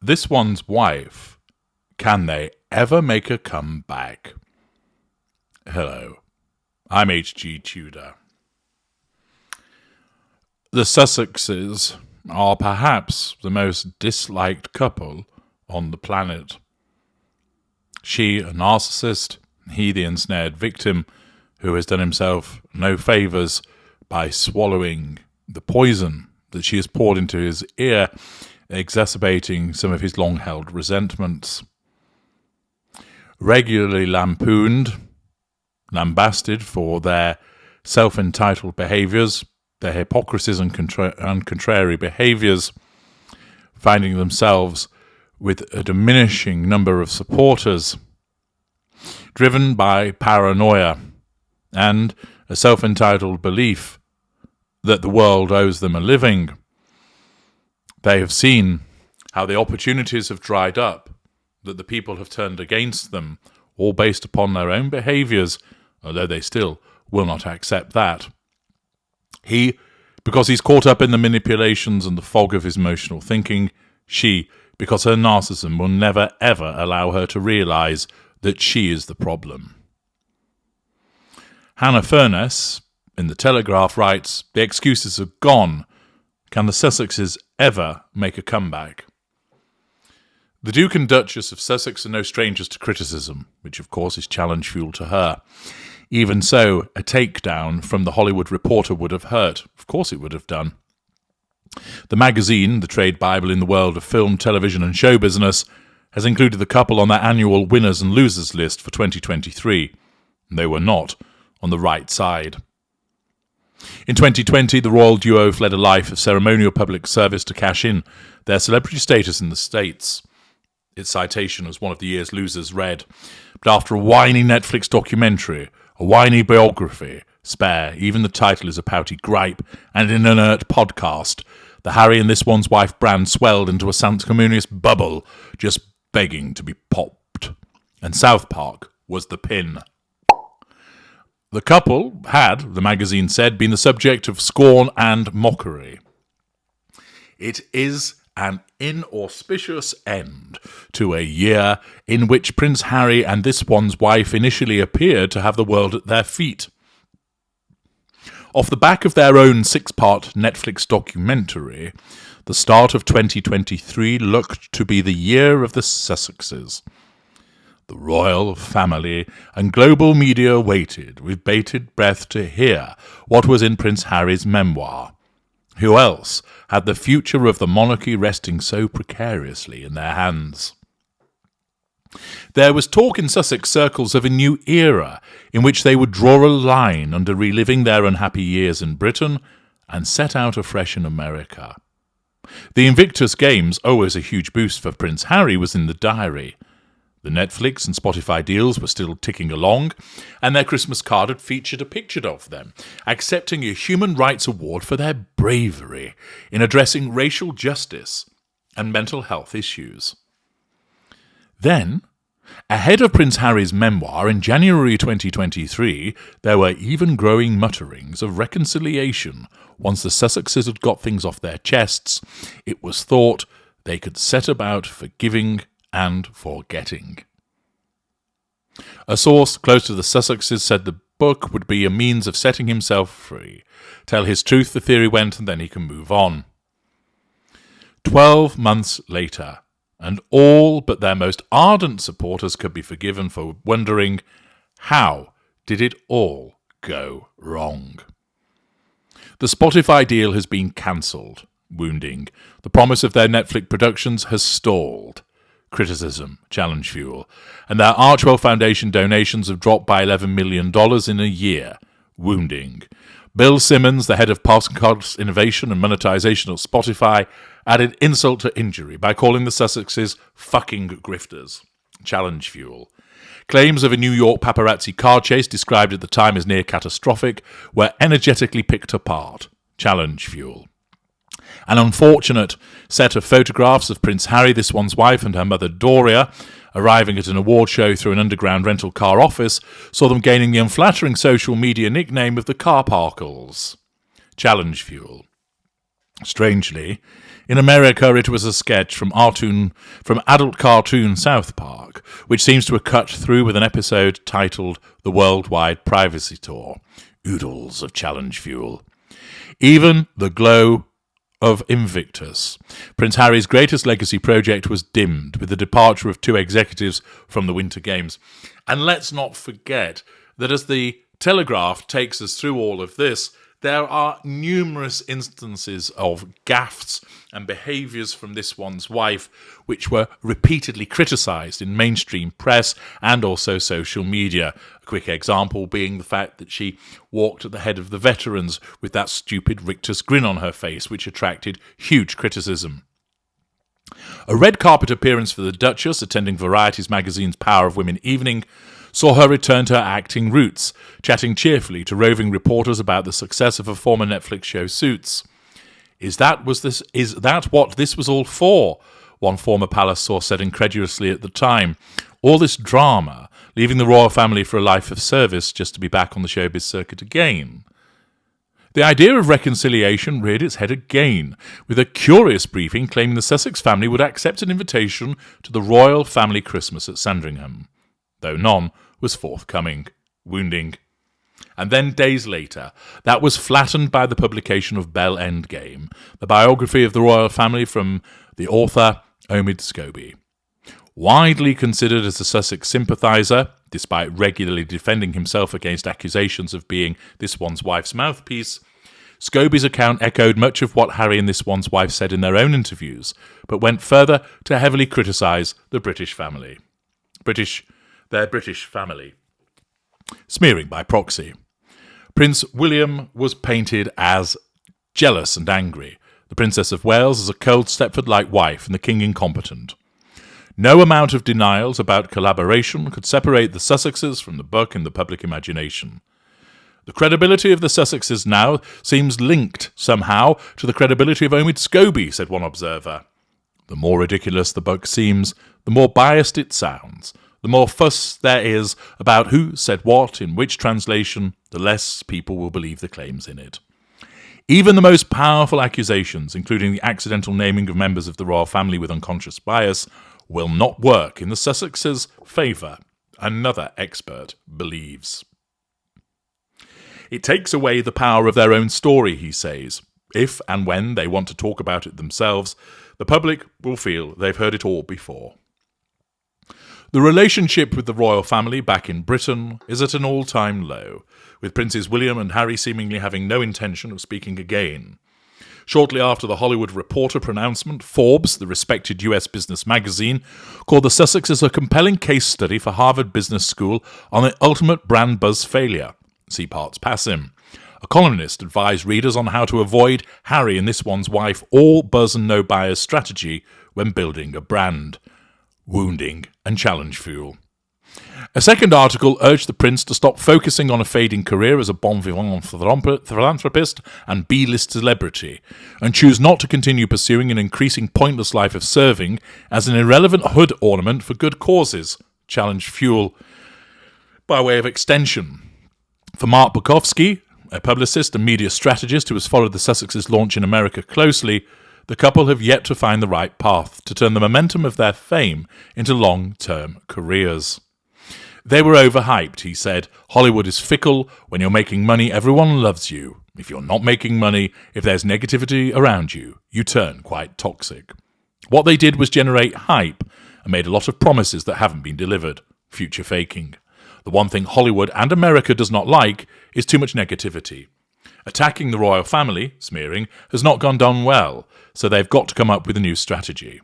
This one's wife. Can they ever make a comeback? Hello, I'm H.G. Tudor. The Sussexes are perhaps the most disliked couple on the planet. She, a narcissist, he, the ensnared victim, who has done himself no favours by swallowing the poison that she has poured into his ear, exacerbating some of his long-held resentments. Regularly lampooned, lambasted for their self-entitled behaviours, their hypocrisies and contrary behaviours, finding themselves with a diminishing number of supporters, driven by paranoia and a self-entitled belief that the world owes them a living. They have seen how the opportunities have dried up, that the people have turned against them, all based upon their own behaviours, although they still will not accept that. He, because he's caught up in the manipulations and the fog of his emotional thinking. She, because her narcissism will never ever allow her to realise that she is the problem. Hannah Furness, in The Telegraph, writes, "The excuses are gone. Can the Sussexes ever make a comeback?" The Duke and Duchess of Sussex are no strangers to criticism, which of course is challenge fuel to her. Even so, a takedown from The Hollywood Reporter would have hurt. Of course it would have done. The magazine, the trade Bible in the world of film, television and show business, has included the couple on their annual winners and losers list for 2023. They were not on the right side. In 2020, the royal duo fled a life of ceremonial public service to cash in their celebrity status in the States. Its citation as one of the year's losers read, "But after a whiny Netflix documentary, a whiny biography, spare, even the title is a pouty gripe, and an inert podcast, the Harry and This One's Wife brand swelled into a sanctimonious bubble, just begging to be popped. And South Park was the pin." The couple had, the magazine said, been the subject of scorn and mockery. It is an inauspicious end to a year in which Prince Harry and This One's Wife initially appeared to have the world at their feet. Off the back of their own 6-part Netflix documentary, the start of 2023 looked to be the year of the Sussexes. The royal family and global media waited with bated breath to hear what was in Prince Harry's memoir. Who else had the future of the monarchy resting so precariously in their hands? There was talk in Sussex circles of a new era in which they would draw a line under reliving their unhappy years in Britain and set out afresh in America. The Invictus Games, always a huge boost for Prince Harry, was in the diary. The Netflix and Spotify deals were still ticking along, and their Christmas card had featured a picture of them, accepting a Human Rights Award for their bravery in addressing racial justice and mental health issues. Then, ahead of Prince Harry's memoir in January 2023, there were even growing mutterings of reconciliation. Once the Sussexes had got things off their chests, it was thought they could set about forgiving and forgetting. A source close to the Sussexes said the book would be a means of setting himself free. Tell his truth, the theory went, and then he can move on. 12 months later, and all but their most ardent supporters could be forgiven for wondering, how did it all go wrong? The Spotify deal has been cancelled, wounding. The promise of their Netflix productions has stalled. Criticism, challenge fuel, and their Archwell Foundation donations have dropped by $11 million in a year, wounding. Bill Simmons, the head of podcast innovation and monetization at Spotify, added insult to injury by calling the Sussexes fucking grifters, challenge fuel. Claims of a New York paparazzi car chase described at the time as near catastrophic were energetically picked apart, challenge fuel. An unfortunate set of photographs of Prince Harry, This One's Wife, and her mother Doria arriving at an award show through an underground rental car office saw them gaining the unflattering social media nickname of the Car Parkles. challenge fuel. Strangely, in America it was a sketch from adult cartoon South Park, which seems to have cut through with an episode titled The Worldwide Privacy Tour, Oodles of Challenge Fuel. Even the glow of Invictus, Prince Harry's greatest legacy project, was dimmed with the departure of 2 executives from the Winter Games. And let's not forget that as the Telegraph takes us through all of this, there are numerous instances of gaffes and behaviours from this one's wife which were repeatedly criticised in mainstream press and also social media. A quick example being the fact that she walked at the head of the veterans with that stupid rictus grin on her face, which attracted huge criticism. A red carpet appearance for the Duchess, attending Variety's magazine's Power of Women evening, saw her return to her acting roots, chatting cheerfully to roving reporters about the success of her former Netflix show Suits. Is that what this was all for? One former palace source said incredulously at the time. All this drama, leaving the royal family for a life of service just to be back on the showbiz circuit again. The idea of reconciliation reared its head again, with a curious briefing claiming the Sussex family would accept an invitation to the royal family Christmas at Sandringham, though none was forthcoming, wounding. And then days later, that was flattened by the publication of Bell Endgame, the biography of the royal family from the author Omid Scobie. Widely considered as a Sussex sympathiser, despite regularly defending himself against accusations of being this one's wife's mouthpiece, Scobie's account echoed much of what Harry and this one's wife said in their own interviews, but went further to heavily criticise the British family. Their British family. Smearing by proxy. Prince William was painted as jealous and angry, the Princess of Wales as a cold Stepford-like wife, and the King incompetent. No amount of denials about collaboration could separate the Sussexes from the book in the public imagination. The credibility of the Sussexes now seems linked somehow to the credibility of Omid Scobie, said one observer. The more ridiculous the book seems, the more biased it sounds. The more fuss there is about who said what in which translation, the less people will believe the claims in it. Even the most powerful accusations, including the accidental naming of members of the royal family with unconscious bias, will not work in the Sussexes' favour, another expert believes. It takes away the power of their own story, he says. If and when they want to talk about it themselves, the public will feel they've heard it all before. The relationship with the royal family back in Britain is at an all-time low, with Princes William and Harry seemingly having no intention of speaking again. Shortly after the Hollywood Reporter pronouncement, Forbes, the respected US business magazine, called the Sussexes a compelling case study for Harvard Business School on the ultimate brand buzz failure. See parts passim. A columnist advised readers on how to avoid Harry and this one's wife all buzz and no bias strategy when building a brand. Wounding and challenge fuel. A second article urged the prince to stop focusing on a fading career as a bon vivant philanthropist and B-list celebrity, and choose not to continue pursuing an increasing pointless life of serving as an irrelevant hood ornament for good causes. Challenge fuel. By way of extension, for Mark Bukowski, a publicist and media strategist who has followed the Sussexes' launch in America closely, the couple have yet to find the right path to turn the momentum of their fame into long-term careers. They were overhyped, he said. Hollywood is fickle. When you're making money, everyone loves you. If you're not making money, if there's negativity around you, you turn quite toxic. What they did was generate hype and made a lot of promises that haven't been delivered. Future faking. The one thing Hollywood and America does not like is too much negativity. Attacking the royal family, smearing, has not gone down well, so they've got to come up with a new strategy.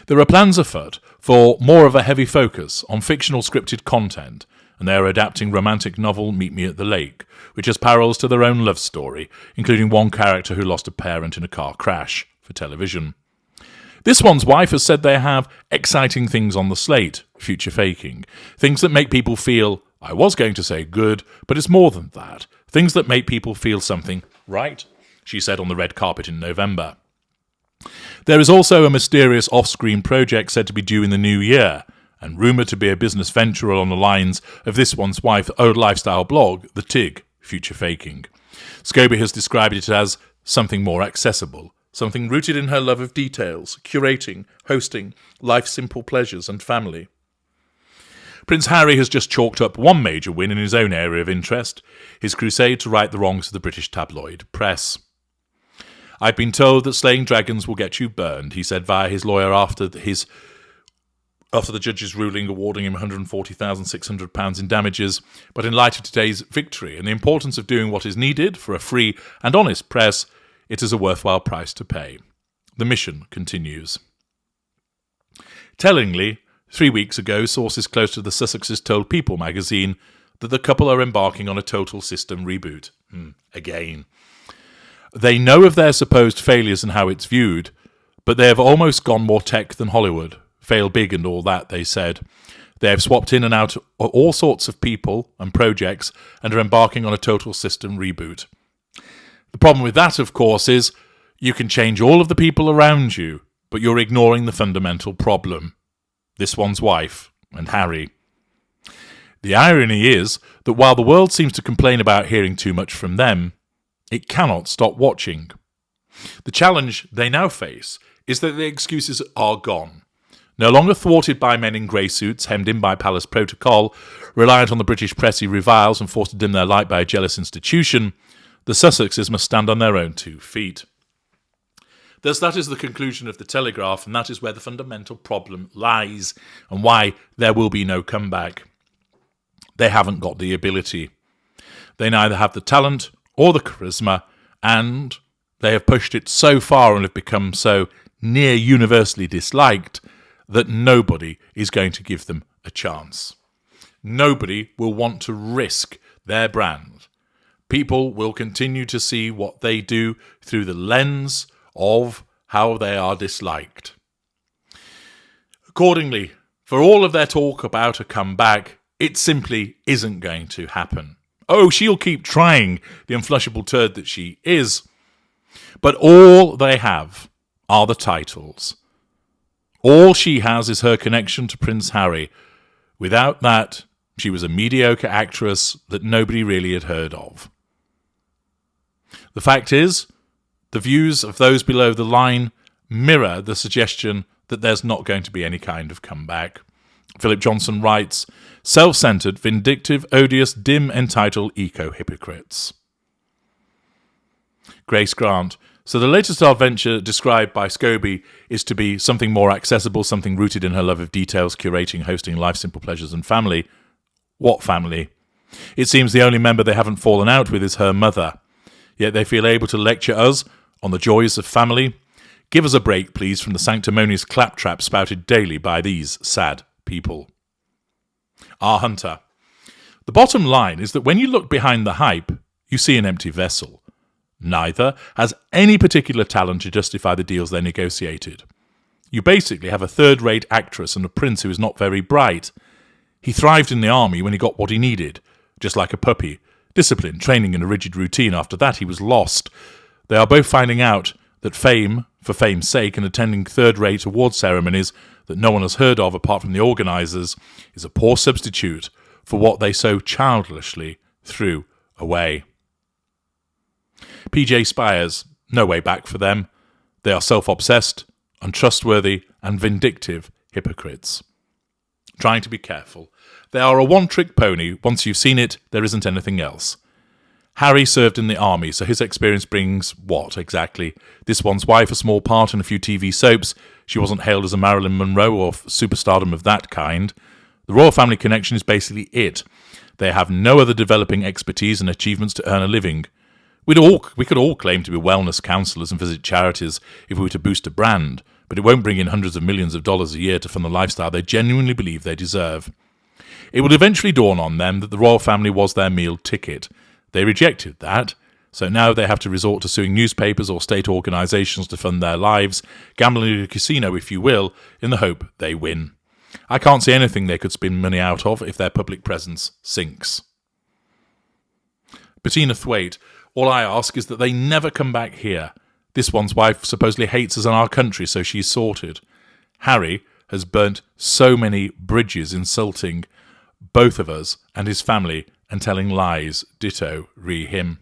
There are plans afoot for more of a heavy focus on fictional scripted content, and they are adapting romantic novel Meet Me at the Lake, which has parallels to their own love story, including one character who lost a parent in a car crash, for television. This one's wife has said they have exciting things on the slate, future faking, things that make people feel, I was going to say good, but it's more than that, things that make people feel something right, she said on the red carpet in November. There is also a mysterious off-screen project said to be due in the new year, and rumoured to be a business venture along the lines of this one's wife's old lifestyle blog, The Tig, future faking. Scobie has described it as something more accessible, something rooted in her love of details, curating, hosting, life's simple pleasures and family. Prince Harry has just chalked up one major win in his own area of interest, his crusade to right the wrongs of the British tabloid press. "I've been told that slaying dragons will get you burned," he said via his lawyer after the judge's ruling awarding him £140,600 in damages. But in light of today's victory and the importance of doing what is needed for a free and honest press, it is a worthwhile price to pay. The mission continues. Tellingly, 3 weeks ago, sources close to the Sussexes told People magazine that the couple are embarking on a total system reboot. Again. They know of their supposed failures and how it's viewed, but they have almost gone more tech than Hollywood. Fail big and all that, they said. They have swapped in and out all sorts of people and projects and are embarking on a total system reboot. The problem with that, of course, is you can change all of the people around you, but you're ignoring the fundamental problem. This one's wife and Harry. The irony is that while the world seems to complain about hearing too much from them, it cannot stop watching. The challenge they now face is that the excuses are gone. No longer thwarted by men in grey suits, hemmed in by palace protocol, reliant on the British press he reviles and forced to dim their light by a jealous institution, the Sussexes must stand on their own 2 feet. Thus, that is the conclusion of the Telegraph, and that is where the fundamental problem lies, and why there will be no comeback. They haven't got the ability. They neither have the talent or the charisma, and they have pushed it so far and have become so near universally disliked that nobody is going to give them a chance. Nobody will want to risk their brand. People will continue to see what they do through the lens of how they are disliked. Accordingly, for all of their talk about a comeback, it simply isn't going to happen. Oh, she'll keep trying, the unflushable turd that she is. But all they have are the titles. All she has is her connection to Prince Harry. Without that, she was a mediocre actress that nobody really had heard of. The fact is, the views of those below the line mirror the suggestion that there's not going to be any kind of comeback. Philip Johnson writes, self-centred, vindictive, odious, dim, entitled eco-hypocrites. Grace Grant. So the latest adventure described by Scobie is to be something more accessible, something rooted in her love of details, curating, hosting, life, simple pleasures and family. What family? It seems the only member they haven't fallen out with is her mother. Yet they feel able to lecture us on the joys of family. Give us a break, please, from the sanctimonious claptrap spouted daily by these sad people. R. Hunter. The bottom line is that when you look behind the hype, you see an empty vessel. Neither has any particular talent to justify the deals they negotiated. You basically have a third-rate actress and a prince who is not very bright. He thrived in the army when he got what he needed, just like a puppy. Discipline, training and a rigid routine. After that, he was lost. They are both finding out that fame, for fame's sake, and attending third-rate award ceremonies that no one has heard of apart from the organisers, is a poor substitute for what they so childishly threw away. PJ Spires, no way back for them. They are self-obsessed, untrustworthy, and vindictive hypocrites. Trying to be careful. They are a one-trick pony. Once you've seen it, there isn't anything else. Harry served in the army, so his experience brings what, exactly? This one's wife, a small part in a few TV soaps. She wasn't hailed as a Marilyn Monroe or superstardom of that kind. The royal family connection is basically it. They have no other developing expertise and achievements to earn a living. We could all claim to be wellness counsellors and visit charities if we were to boost a brand, but it won't bring in hundreds of millions of dollars a year to fund the lifestyle they genuinely believe they deserve. It would eventually dawn on them that the royal family was their meal ticket. They rejected that, so now they have to resort to suing newspapers or state organisations to fund their lives, gambling in a casino, if you will, in the hope they win. I can't see anything they could spin money out of if their public presence sinks. Bettina Thwaite. All I ask is that they never come back here. This one's wife supposedly hates us in our country, so she's sorted. Harry has burnt so many bridges insulting both of us and his family and telling lies, ditto re him.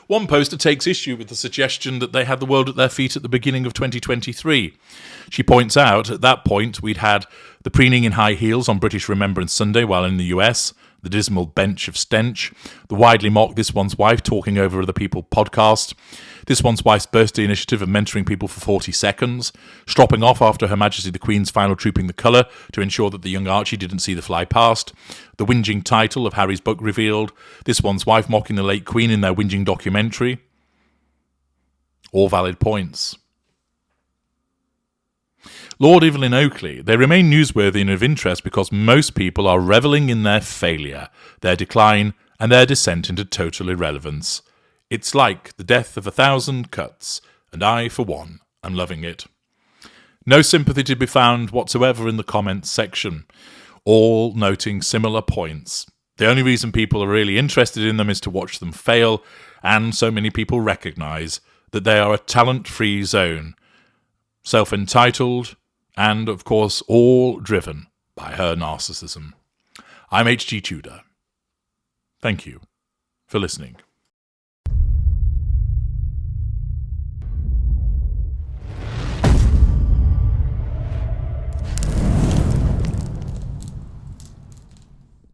One poster takes issue with the suggestion that they had the world at their feet at the beginning of 2023. She points out, at that point, we'd had the preening in high heels on British Remembrance Sunday while in the US, the dismal bench of stench, the widely mocked This One's Wife talking over other people podcast, This One's Wife's birthday initiative of mentoring people for 40 seconds, stropping off after Her Majesty the Queen's final Trooping the Colour to ensure that the young Archie didn't see the fly past, the whinging title of Harry's book revealed, This One's Wife mocking the late Queen in their whinging documentary. All valid points. Lord Evelyn Oakley, they remain newsworthy and of interest because most people are revelling in their failure, their decline, and their descent into total irrelevance. It's like the death of 1,000 cuts, and I, for one, am loving it. No sympathy to be found whatsoever in the comments section, all noting similar points. The only reason people are really interested in them is to watch them fail, and so many people recognise that they are a talent-free zone, self-entitled, and, of course, all driven by her narcissism. I'm H.G. Tudor. Thank you for listening.